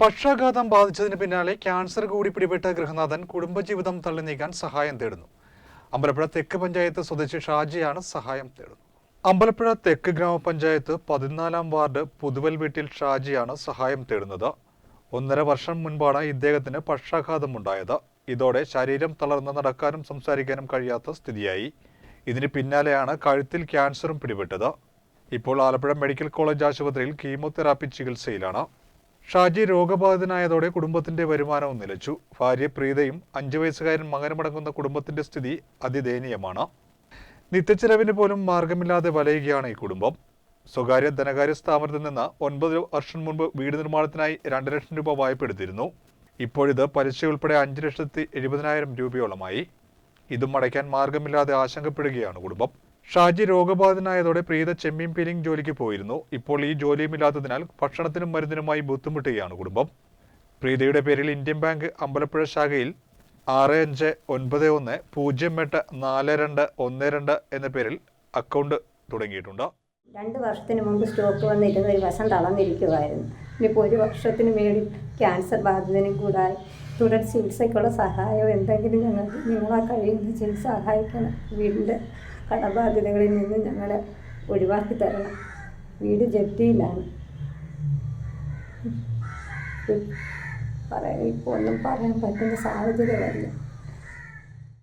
പക്ഷാഘാതം ബാധിച്ചതിന് പിന്നാലെ ക്യാൻസർ കൂടി പിടിപെട്ട ഗൃഹനാഥൻ കുടുംബജീവിതം തള്ളി നീക്കാൻ സഹായം തേടുന്നു. അമ്പലപ്പുഴ തെക്ക് പഞ്ചായത്ത് സ്വദേശി ഷാജിയാണ് സഹായം തേടുന്നത്. അമ്പലപ്പുഴ തെക്ക് ഗ്രാമപഞ്ചായത്ത് 14-ാം വാർഡ് പുതുവൽ വീട്ടിൽ ഷാജിയാണ് സഹായം തേടുന്നത്. 1.5 വർഷം മുൻപാണ് ഇദ്ദേഹത്തിന് പക്ഷാഘാതമുണ്ടായത്. ഇതോടെ ശരീരം തളർന്ന് നടക്കാനും സംസാരിക്കാനും കഴിയാത്ത സ്ഥിതിയായി. ഇതിന് പിന്നാലെയാണ് കഴുത്തിൽ ക്യാൻസറും പിടിപെട്ടത്. ഇപ്പോൾ ആലപ്പുഴ മെഡിക്കൽ കോളേജ് ആശുപത്രിയിൽ കീമോതെറാപ്പി ചികിത്സയിലാണ്. ഷാജി രോഗബാധിതനായതോടെ കുടുംബത്തിന്റെ വരുമാനവും നിലച്ചു. ഭാര്യ പ്രീതയും 5 വയസ്സുകാരൻ മകനുമടങ്ങുന്ന കുടുംബത്തിന്റെ സ്ഥിതി അതിദയനീയമാണ്. നിത്യച്ചെലവിന് പോലും മാർഗമില്ലാതെ വലയുകയാണ് ഈ കുടുംബം. സ്വകാര്യ ധനകാര്യ സ്ഥാപനത്തിൽ നിന്ന് 9 വർഷം മുൻപ് വീട് നിർമ്മാണത്തിനായി 2 ലക്ഷം രൂപ വായ്പ എടുത്തിരുന്നു. ഇപ്പോഴിത് പലിശ ഉൾപ്പെടെ 5,70,000 രൂപയോളമായി. ഇതും അടയ്ക്കാൻ മാർഗമില്ലാതെ ആശങ്കപ്പെടുകയാണ് കുടുംബം. ഷാജി രോഗബാധിതനായതോടെ പ്രീത ചെമ്മീൻ പീലിംഗ് ജോലിക്ക് പോയിരുന്നു. ഇപ്പോൾ ഈ ജോലിയുമില്ലാത്തതിനാൽ ഭക്ഷണത്തിനും മരുന്നിനുമായി ബുദ്ധിമുട്ടുകയാണ് കുടുംബം. പ്രീതയുടെ പേരിൽ ഇന്ത്യൻ ബാങ്ക് അമ്പലപ്പുഴ ശാഖയിൽ 6591084212 എന്ന പേരിൽ അക്കൗണ്ട് തുടങ്ങിയിട്ടുണ്ട്. 2 വർഷത്തിന് മുമ്പ് സ്റ്റോക്ക് വന്നിരുന്ന ഒരു വശം തളർന്നിരിക്കുമായിരുന്നു. ഇനിയിപ്പോൾ 1 വർഷത്തിന് മേളിൽ ക്യാൻസർ ബാധിതനും കൂടായി തുടർ ചികിത്സയ്ക്കുള്ള സഹായം എന്തെങ്കിലും നിങ്ങളാ കഴിയുന്ന ചികിത്സ സഹായിക്കണം. വീടിൻ്റെ കടബാധ്യതകളിൽ നിന്ന് ഞങ്ങളെ ഒഴിവാക്കി തരണം. വീട് ജപ്തിയിലാണ്. ഇപ്പോൾ ഒന്നും പറയാൻ പറ്റുന്ന സാഹചര്യമല്ല.